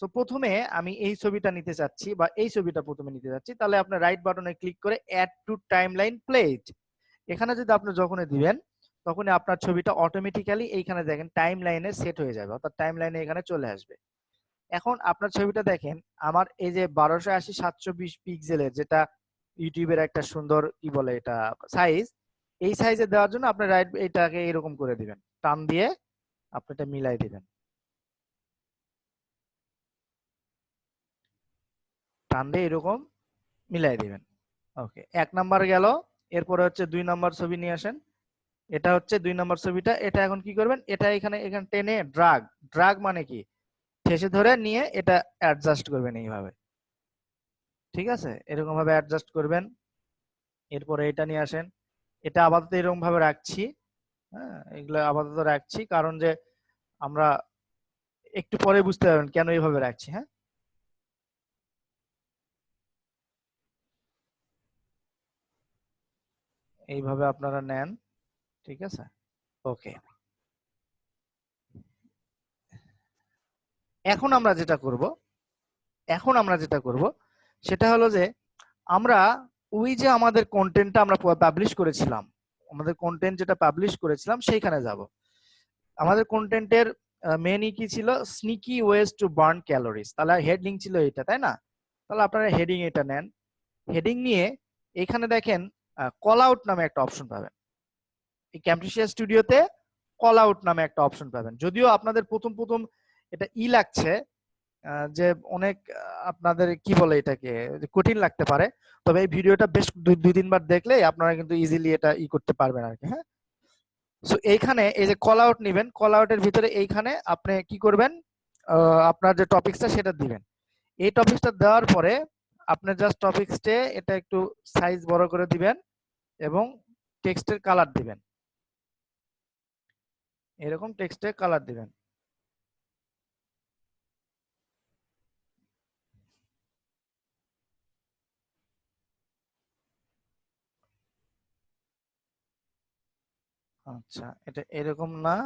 So প্রথমে আমি এই ছবিটা নিতে চাচ্ছি বা এই ছবিটা প্রথমে নিতে চাচ্ছি, তাহলে আপনি রাইট বাটনে ক্লিক করে অ্যাড টু টাইমলাইন প্লেট, এখানে যদি আপনি যখনই দিবেন তখনই আপনার ছবিটা অটোমেটিক্যালি এইখানে দেখেন টাইম লাইনে সেট হয়ে যাবে, অর্থাৎ টাইম লাইনে এখানে চলে আসবে। এখন আপনার ছবিটা দেখেন, আমার এই যে 1280x720 পিক্সেলের যেটা ইউটিউবের একটা সুন্দর কি বলে এটা সাইজ, এই সাইজে দেওয়ার জন্য আপনি রাইট এটাকে এরকম করে দিবেন, টান দিয়ে আপনি এটা মিলাই দিবেন, টান দিয়ে এরকম মিলাই দিবেন। ওকে, 1 নাম্বার গেল। এরপরে হচ্ছে 2 নাম্বার ছবি নিয়ে আসেন। এটা হচ্ছে 2 নাম্বার ছবিটা। এটা এখন কি করবেন, এটা এখানে এখানে টেনে ড্রাগ, ড্রাগ মানে কি ঠেসে ধরে নিয়ে এটা অ্যাডজাস্ট করবেন এইভাবে, ঠিক আছে, এরকম ভাবে অ্যাডজাস্ট করবেন। এরপরে এটা নিয়ে আসেন, এটা আপাতত এরকম ভাবে রাখছি। হ্যাঁ, এগুলো আপাতত রাখছি কারণ যে আমরা একটু পরে বুঝতে পারবেন কেন এইভাবে রাখছি। হ্যাঁ, এইভাবে আপনারা নেন, ঠিক আছে। ওকে, এখন আমরা যেটা করব, এখন আমরা যেটা করব সেটা হলো যে আমরা ওই যে আমাদের কন্টেন্টটা আমরা পাবলিশ করেছিলাম, আমাদের কন্টেন্ট যেটা পাবলিশ করেছিলাম সেইখানে যাব। আমাদের কন্টেন্টের মেনই কি ছিল, sneaky ways to burn calories, তাহলে হেডিং ছিল এটা, তাই না? তাহলে আপনারা হেডিং এটা নেন, হেডিং নিয়ে এখানে দেখেন কল আউট নামে একটা অপশন পাবেন। এই ক্যামটেসিয়া স্টুডিওতে কল আউট নামে একটা অপশন পাবেন। যদিও আপনাদের প্রথম প্রথম এটা লাগছে যে অনেক আপনাদের কি বলে এটাকে কঠিন লাগতে পারে, তবে এই ভিডিওটা বেশ 2-3 বার দেখলে আপনারা কিন্তু ইজিলি এটা করতে পারবেন আর কি। হ্যাঁ, সো এইখানে এই যে কল আউট নেবেন, কল আউটের ভিতরে এইখানে আপনি কি করবেন, আপনার যে টপিকসটা সেটা দিবেন। এই টপিকসটা দেওয়ার পরে আপনি জাস্ট টপিকসটে এটা একটু সাইজ বড় করে দিবেন এবং টেক্সটের কালার দিবেন, এরকম টেক্সটের কালার দিবেন। আচ্ছা, এটা এরকম না,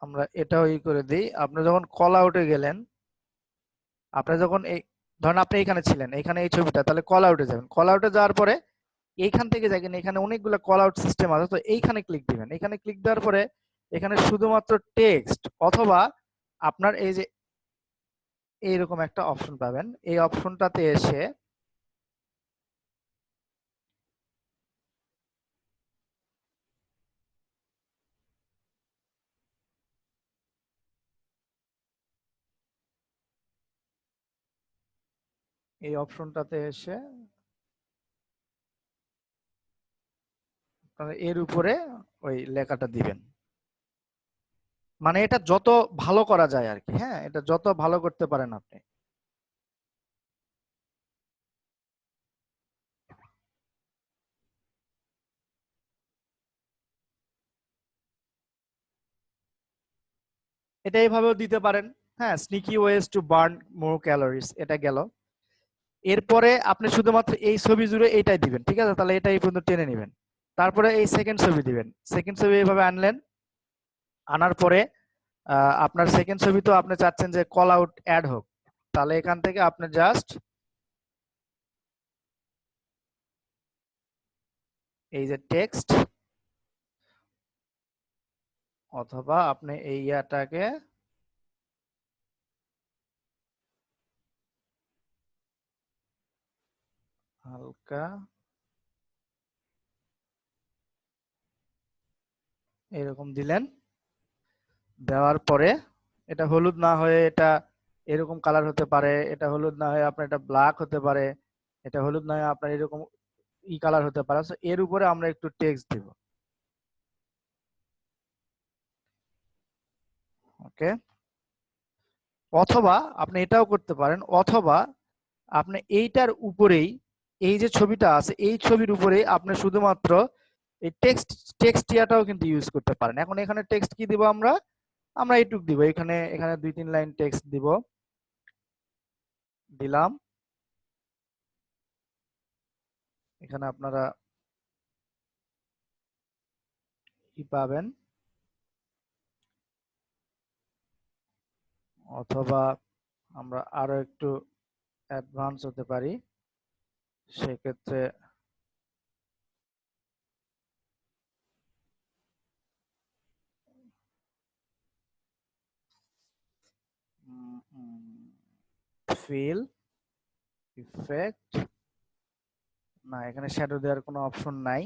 আমরা এটাও করে দিই। আপনি যখন কল আউটে গেলেন, আপনি যখন এই ধরেন আপনি এখানে ছিলেন, এখানে এই ছবিটা, তাহলে কল আউটে যাবেন, কল আউটে যাওয়ার পরে এইখান থেকে দেখেন এখানে অনেকগুলো কল আউট সিস্টেম আছে, তো এইখানে ক্লিক দিবেন। এখানে ক্লিক দেওয়ার পরে এখানে শুধুমাত্র টেক্সট অথবা আপনার এই যে এইরকম একটা অপশন পাবেন, এই অপশনটাতে এসে এই অপশনটাতে এসে আপনারা এর উপরে ওই লেখাটা দিবেন, মানে এটা যত ভালো করা যায় আর কি। হ্যাঁ, এটা যত ভালো করতে পারেন আপনি। এটা এইভাবেও দিতে পারেন। হ্যাঁ, sneaky ways to burn more calories, এটা গেল। এরপরে আপনি শুধুমাত্র এই ছবি জুড়ে এইটাই দিবেন, ঠিক আছে, তাহলে এটা এই পর্যন্ত টেনে নেবেন। তারপরে এই সেকেন্ড ছবি দিবেন, সেকেন্ড ছবি এইভাবে আনলেন, আনার পরে আপনার সেকেন্ড ছবি তো আপনি চাচ্ছেন যে কল আউট অ্যাড হোক, তাহলে এখান থেকে আপনি জাস্ট এই যে টেক্সট অথবা আপনি এই ইয়াটাকে হালকা এরকম দিলেন, দেওয়ার পরে এটা হলুদ না হয়ে এটা এরকম কালার হতে পারে, এটা হলুদ না হয়ে আপনার এটা ব্ল্যাক হতে পারে, এটা হলুদ না হয়ে আপনার এরকম কালার হতে পারে। সো এর উপরে আমরা একটু টেক্সট দিব। ওকে, অথবা আপনি এটাও করতে পারেন, অথবা আপনি এইটার উপরেই এই যে ছবিটা আছে এই ছবির উপরেই আপনি শুধুমাত্র এই টেক্সট ইয়াটাও কিন্তু ইউজ করতে পারেন। এখন এখানে টেক্সট কি দিব, আমরা আমরা এইটুক দিব, এখানে এখানে 2-3 লাইন টেক্সট দিব, দিলাম। এখানে আপনারা কি পাবেন, অথবা আমরা আরো একটু অ্যাডভান্স হতে পারি, সেক্ষেত্রে ফিল ইফেক্ট, না এখানে শ্যাডো দেওয়ার কোনো অপশন নাই।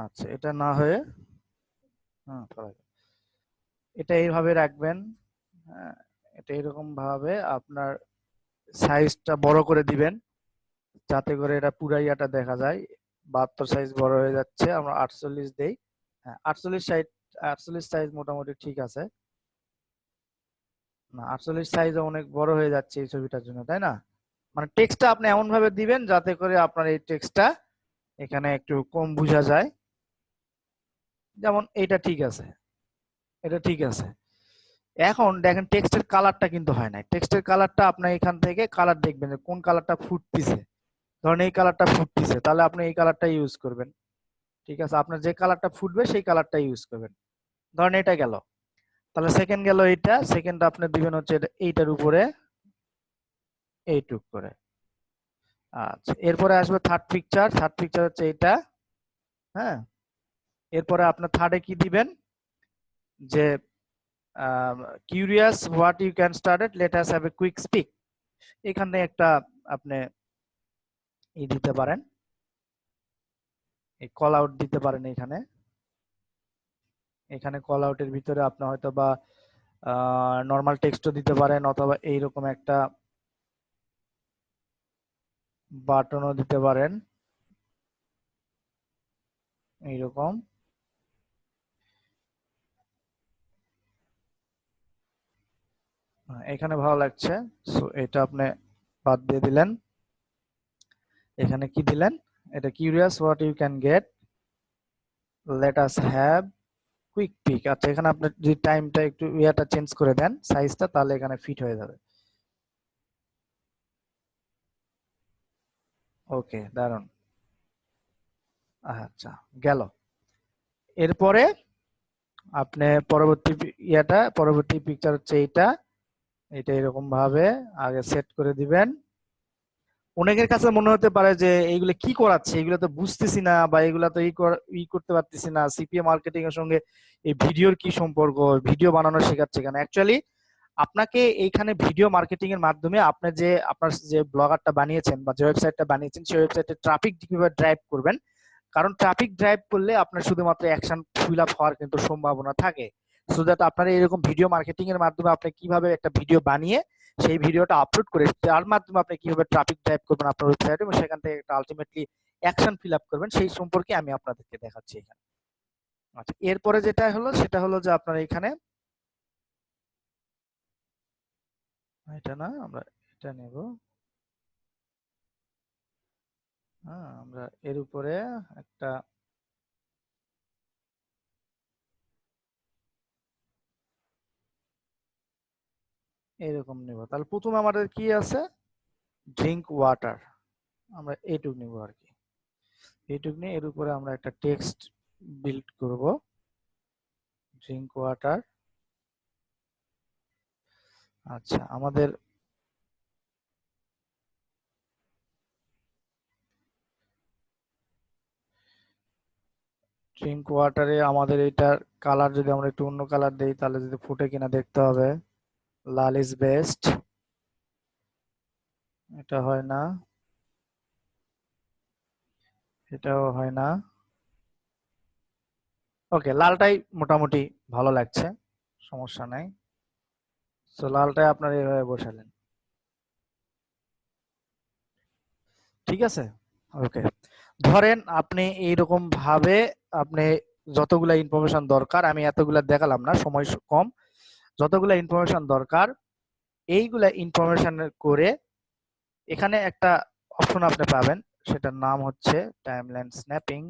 আচ্ছা, এটা না হয়ে এটা এইভাবে রাখবেন। হ্যাঁ, এটা এরকম ভাবে আপনার সাইজটা বড় করে দিবেন, যাতে করে এটা পুরা ইয়াটা দেখা যায়। 72 সাইজ বড় হয়ে যাচ্ছে, আমরা 48 দেই। হ্যাঁ, 48 সাইজ, 48 সাইজ মোটামুটি ঠিক আছে। না, 48 সাইজ অনেক বড় হয়ে যাচ্ছে এই ছবিটার জন্য, তাই না? মানে টেক্সটটা আপনি এমন ভাবে দিবেন যাতে করে আপনার এই টেক্সটটা এখানে একটু কম বোঝা যায়। যেমন এটা ঠিক আছে, এটা ঠিক আছে। এখন দেখেন টেক্সটের কালারটা কিন্তু হয় নাই। টেক্সটের কালারটা আপনি এখান থেকে কালার দেখবেন যে কোন কালারটা ফুটতিছে। ধরেন এই কালারটা ফুটতিছে, তাহলে আপনি এই কালারটা ইউজ করবেন। ঠিক আছে, আপনার যে কালারটা ফুটবে সেই কালারটা ইউজ করবেন। ধরেন এটা গেল, তাহলে সেকেন্ড গেল, এইটা সেকেন্ড আপনি দিবেন হচ্ছে এইটার উপরে এইটুক করে। আচ্ছা, এরপরে আসবে থার্ড পিকচার। থার্ড পিকচার হচ্ছে এইটা। হ্যাঁ, এরপরে আপনার থার্ডে কি দিবেন যে curious what you can start, let us have a quick speak. এখানে একটা আপনি দিতে পারেন, এই কল আউট দিতে পারেন। এখানে এখানে কল আউটের ভিতরে আপনি হয়তো বা নর্মাল টেক্সটও দিতে পারেন, অথবা এইরকম একটা বাটনও দিতে পারেন, এইরকম। এখানে ভালো লাগছে, সো এটা আপনি বাদ দিয়ে দিলেন। এখানে কি দিলেন, এটা curious what you can get, let us have quick peek. আচ্ছা, এখানে আপনি যদি টাইমটা একটু ইয়াটা চেঞ্জ করে দেন, সাইজটা, তাহলে এখানে ফিট হয়ে যাবে। ওকে, দারুন। আচ্ছা, গেল। এরপরে আপনি পরবর্তী পরবর্তী পিকচার হচ্ছে এইটা। এটা এরকম ভাবে আগে সেট করে দিবেন। অনেকের কাছে মনে হতে পারে যে এইগুলো কি করাচ্ছে, এগুলো তো বুঝতেছি না, বা এগুলো তো করতে পারতেছি না, সিপিএ মার্কেটিং এর সঙ্গে এই ভিডিওর কি সম্পর্ক, ভিডিও বানানো শেখাচ্ছে কেন? অ্যাকচুয়ালি আপনাকে এইখানে ভিডিও মার্কেটিং এর মাধ্যমে আপনি যে আপনার যে ব্লগারটা বানিয়েছেন বা যে ওয়েবসাইটটা বানিয়েছেন, সেই ওয়েবসাইটে ট্রাফিক কিভাবে ড্রাইভ করবেন। কারণ ট্রাফিক ড্রাইভ করলে আপনার শুধুমাত্র অ্যাকশন ফিল আপ হওয়ার কিন্তু সম্ভাবনা থাকে। সো দ্যাট আপনারা এরকম ভিডিও মার্কেটিং এর মাধ্যমে আপনি কিভাবে একটা ভিডিও বানিয়ে সেই ভিডিওটা আপলোড করে তার মাধ্যমে আপনি কিভাবে ট্রাফিক ড্রাইভ করবেন আপনার ওয়েবসাইটে, এবং সেখান থেকে একটা আলটিমেটলি অ্যাকশন ফিল আপ করবেন, সেই সম্পর্কে আমি আপনাদেরকে দেখাচ্ছি এখানে। আচ্ছা, এরপরে যেটা হলো সেটা হলো যে আপনার এখানে এটা না, আমরা এটা নেব। হ্যাঁ, আমরা এর উপরে একটা এরকম নেব। তাহলে প্রথমে আমাদের কি আছে, ড্রিঙ্ক ওয়াটার, আমরা এইটুক নিব আর কি। এইটুক নিয়ে এর উপরে আমরা একটা টেক্সট বিল্ড করব, ড্রিঙ্ক ওয়াটার। আচ্ছা, আমাদের ড্রিঙ্ক ওয়াটারে আমাদের এটার কালার যদি আমরা একটু অন্য কালার দেই, তাহলে যদি ফুটে কিনা দেখতে হবে। লাল ইজ বেস্ট, এটা হয় না, এটাও হয় না। ওকে, লালটাই মোটামুটি ভালো লাগছে, সমস্যা নাই। তো লালটাই আপনার এইভাবে বসালেন, ঠিক আছে। ওকে, ধরেন আপনি এইরকম ভাবে আপনি যতগুলা ইনফরমেশন দরকার, আমি এতগুলা দেখালাম না, সময় কম, যতগুলা ইনফরমেশন দরকার এইগুলা ইনফরমেশন করে এখানে একটা অপশন আপনি পাবেন, সেটার নাম হচ্ছে টাইমলাইন স্ন্যাপিং।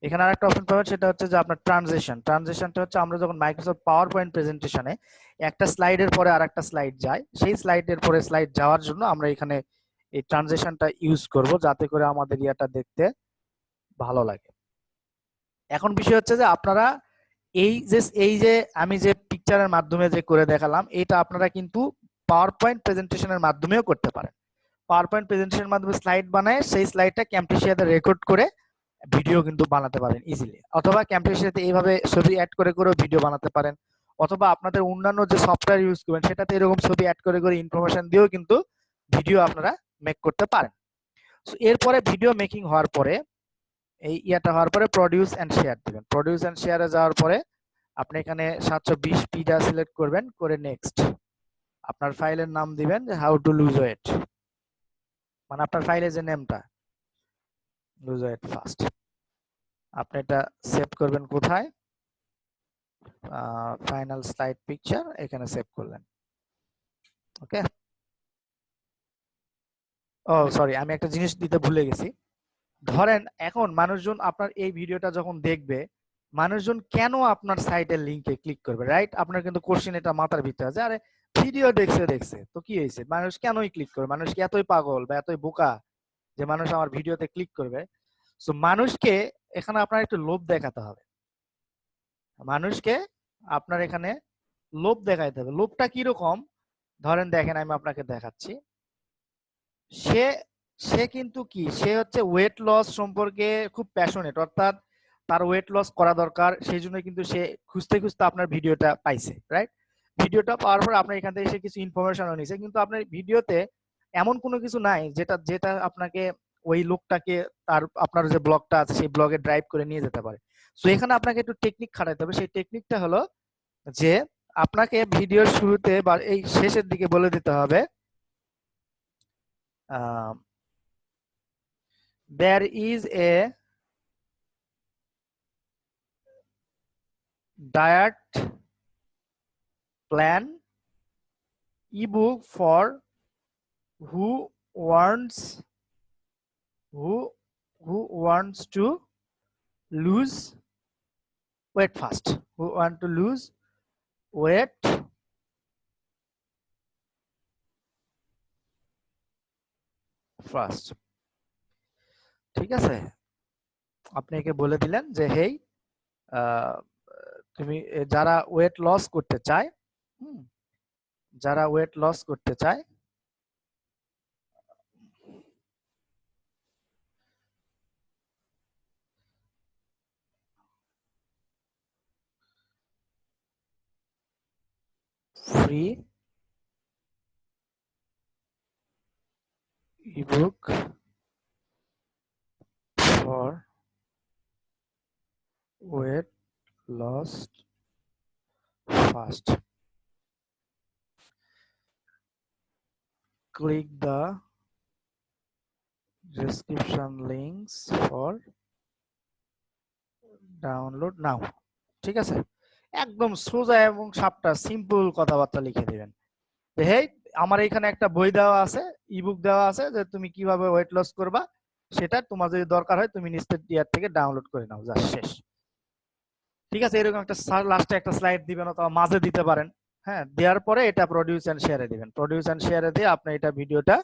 এখানে আরেকটা অপশন পাবেন, সেটা হচ্ছে যে আপনার ট্রানজিশন। ট্রানজিশনটা হচ্ছে আমরা যখন মাইক্রোসফট পাওয়ার পয়েন্ট প্রেজেন্টেশনে একটা স্লাইডের পরে আরেকটা স্লাইড যায়, সেই স্লাইডের পরে স্লাইড যাওয়ার জন্য আমরা এখানে এই ট্রানজিশনটা ইউজ করব যাতে করে আমাদের ইয়াটা দেখতে ভালো লাগে। এখন বিষয় হচ্ছে যে আপনারা এই যে আমি যে পিকচারের মাধ্যমে যে করে দেখালাম এটা আপনারা কিন্তু পাওয়ার পয়েন্ট প্রেজেন্টেশনের মাধ্যমেও করতে পারেন। পাওয়ার পয়েন্ট প্রেজেন্টেশনের মাধ্যমে স্লাইড বানায় সেই স্লাইডটা ক্যামটেশিয়াতে রেকর্ড করে ভিডিও কিন্তু বানাতে পারেন ইজিলি, অথবা ক্যামটেশিয়াতে এইভাবে ছবি অ্যাড করে করেও ভিডিও বানাতে পারেন, অথবা আপনাদের অন্যান্য যে সফটওয়্যার ইউজ করবেন সেটাতে এরকম ছবি অ্যাড করে করে ইনফরমেশন দিয়েও কিন্তু ভিডিও আপনারা মেক করতে পারেন। সো এরপরে ভিডিও মেকিং হওয়ার পরে এই ইয়াটা হওয়ার পরে প্রডিউস এন্ড শেয়ার দিবেন। প্রডিউস এন্ড শেয়ারে যাওয়ার পরে আপনি এখানে 720 পিটা সিলেক্ট করবেন, করে নেক্সট আপনার ফাইলের নাম দিবেন যে হাউ টু লুজ ওয়েট, মানে আপনার ফাইলের যে নেমটা লুজ ওয়েট ফাস্ট। আপনি এটা সেভ করবেন কোথায়, ফাইনাল স্লাইড পিকচার এখানে সেভ করলেন। ওকে, ও সরি আমি একটা জিনিস দিতে ভুলে গেছি। ধরেন এখন মানুষজন আপনার এই ভিডিওটা যখন দেখবে, মানুষজন কেন আপনার সাইটের লিংকে ক্লিক করবে, রাইট? আপনার কিন্তু কোশ্চেন এটা মাথার ভিতরে আছে, আরে ভিডিও দেখছে তো কি হয়েছে, মানুষ কেনই ক্লিক করবে, মানুষ কি এতই পাগল বা এতই বোকা যে মানুষ আমার ভিডিওতে ক্লিক করবে? সো মানুষকে এখানে আপনার একটু লোভ দেখাতে হবে, মানুষকে আপনার এখানে লোভ দেখাইতে হবে। লোভটা কিরকম ধরেন দেখেন আমি আপনাকে দেখাচ্ছি। সে সে কিন্তু কি, সে হচ্ছে ওয়েট লস সম্পর্কে খুব প্যাশনেট, অর্থাৎ তার ওয়েট লস করা দরকার, সেই জন্য কিন্তু সে খুঁজতে খুঁজতে আপনার ভিডিওটা পাইছে, রাইট? ভিডিওটা পাওয়ার পর আপনার এখান থেকে সে কিছু ইনফরমেশনও নিছে, কিন্তু আপনার ভিডিওতে এমন কোনো কিছু নাই যেটা যেটা আপনাকে ওই লোকটাকে তার আপনার যে ব্লগটা আছে সেই ব্লগে ড্রাইভ করে নিয়ে যেতে পারে। সো এখানে আপনাকে একটু টেকনিক খাটাতে হবে। সেই টেকনিকটা হলো যে আপনাকে ভিডিওর শুরুতে বা এই শেষের দিকে বলে দিতে হবে there is a diet plan ebook for who wants who who wants to lose weight fast, who want to lose weight fast। ঠিক আছে, আপনি একে বলে দিলেন যে হেই তুমি যারা ওয়েট লস করতে চায়, যারা ওয়েট লস করতে চায় free ebook for weight loss fast, click the description links for download now। ঠিক আছে, একদম সোজা এবং সাপটা সিম্পল কথাবার্তা লিখে দিবেন যে হেই আমার এখানে একটা বই দেওয়া আছে, ইবুক দেওয়া আছে যে তুমি কিভাবে ওয়েট লস করবা, সেটা তোমার যদি দরকার হয় তুমি নিচের ইয়ার থেকে ডাউনলোড করে নাও, যা শেষ। ঠিক আছে, এরকম একটা লাস্টে একটা স্লাইড দিবেন অথবা মাঝে দিতে পারেন। হ্যাঁ, দেওয়ার পরে এটা প্রডিউস এন্ড শেয়ারে দিবেন। প্রডিউস এন্ড শেয়ারে দিয়ে আপনি এটা ভিডিওটা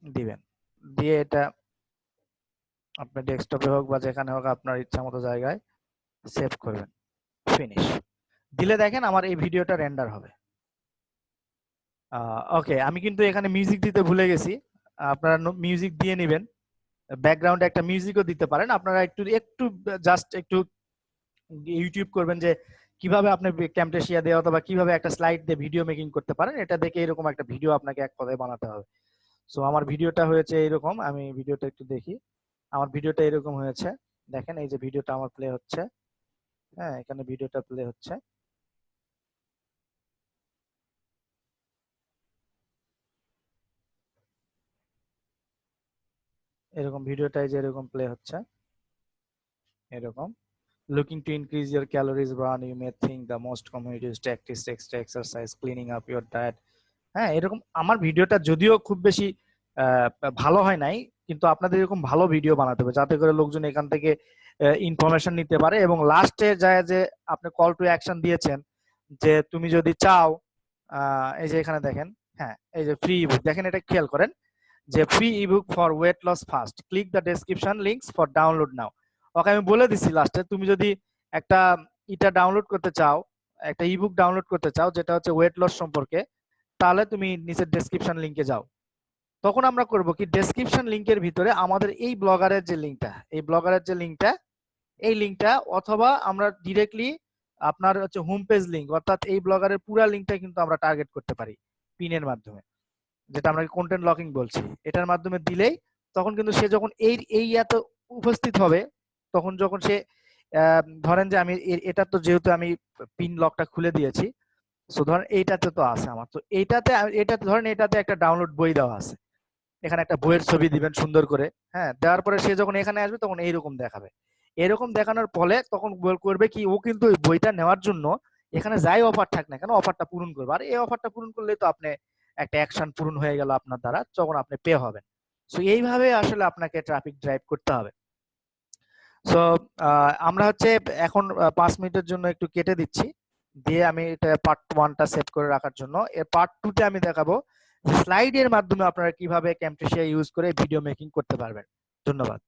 দিবেন, দিয়ে এটা আপনার ডেস্কটপে হোক বা যেখানে হোক আপনার ইচ্ছা মতো জায়গায় সেভ করবেন, ফিনিশ দিলে দেখেন আমার এই ভিডিওটা রেন্ডার হবে। ওকে, আমি কিন্তু এখানে মিউজিক দিতে ভুলে গেছি, আপনারা মিউজিক দিয়ে নেবেন, ব্যাকগ্রাউন্ডে একটা মিউজিকও দিতে পারেন। আপনারা একটু একটু জাস্ট একটু ইউটিউব করবেন যে কিভাবে আপনি ক্যামটেশিয়া দিয়ে অথবা কিভাবে একটা স্লাইড দিয়ে ভিডিও মেকিং করতে পারেন, এটা দেখে এরকম একটা ভিডিও আপনাকে এক কথায় বানাতে হবে। সো আমার ভিডিওটা হয়েছে এরকম, আমি ভিডিওটা একটু দেখি। আমার ভিডিওটা এরকম হয়েছে, দেখেন এই যে ভিডিওটা আমার প্লে হচ্ছে। হ্যাঁ, এখানে ভিডিওটা প্লে হচ্ছে। এরকম ভিডিওটা এই যে এরকম প্লে হচ্ছে এরকম। Looking to increase your calories burn, you may think the most common is tactics, extra exercise, cleaning up your diet। হ্যাঁ, এরকম আমার ভিডিওটা যদিও খুব বেশি ভালো হয় নাই, কিন্তু আপনাদের এরকম ভালো ভিডিও বানাতে হবে যাতে করে লোকজন এখান থেকে ইনফরমেশন নিতে পারে, এবং লাস্টে যায় যে আপনি কল টু অ্যাকশন দিয়েছেন যে তুমি যদি চাও, এই যে এখানে দেখেন, হ্যাঁ, এই যে ফ্রি ইবুক, দেখেন এটা খেয়াল করেন যে free ebook for weight loss fast, click the description links for download now. Okay আমি বলে দিছি লাস্টে, তুমি যদি একটা এটা ডাউনলোড করতে চাও, একটা ইবুক ডাউনলোড করতে চাও যেটা হচ্ছে ওয়েট লস সম্পর্কে, তাহলে তুমি নিচের ডেসক্রিপশন লিংকে যাও। তখন আমরা করব কি, ডেসক্রিপশন লিংকের ভিতরে আমাদের এই ব্লগারের যে লিংকটা, এই ব্লগারের যে লিংকটা, এই লিংকটা, অথবা আমরা ডিরেক্টলি আপনার হচ্ছে হোম পেজ লিংক, অর্থাৎ এই ব্লগারের পুরো লিংকটা কিন্তু আমরা টার্গেট করতে পারি পিনের মাধ্যমে, যেটা আমরা কন্টেন্ট লকিং বলছি। এটার মাধ্যমে দিলেই তখন কিন্তু সে যখন এই এত উপস্থিত হবে, তখন যখন সে ধরেন যে আমি এটা তো যেহেতু আমি পিন লকটা খুলে দিয়েছি, সো ধরেন এইটাতে তো আছে আমার, তো এটাতে ধরেন এটাতে একটা ডাউনলোড বই দেওয়া আছে, এখানে একটা বইয়ের ছবি দিবেন সুন্দর করে, হ্যাঁ, দেওয়ার পরে সে যখন এখানে আসবে তখন এইরকম দেখাবে। এরকম দেখানোর ফলে তখন করবে কি, ও কিন্তু ওই বইটা নেওয়ার জন্য এখানে যাই অফার থাক না কেন অফারটা পূরণ করবে, আর এই অফারটা পূরণ করলেই তো আপনি একটা অ্যাকশন পূরণ হয়ে গেল আপনার দ্বারা, তখন আপনি পে হবেন। সো এইভাবে আসলে আপনাকে ট্রাফিক ড্রাইভ করতে হবে। সো আমরা হচ্ছে এখন 5 মিনিটের জন্য একটু কেটে দিচ্ছি, দিয়ে আমি এটা পার্ট 1টা সেভ করে রাখার জন্য, এর পার্ট 2তে আমি দেখাবো যে স্লাইডের মাধ্যমে আপনারা কিভাবে ক্যামটেশিয়া ইউজ করে ভিডিও মেকিং করতে পারবেন। ধন্যবাদ।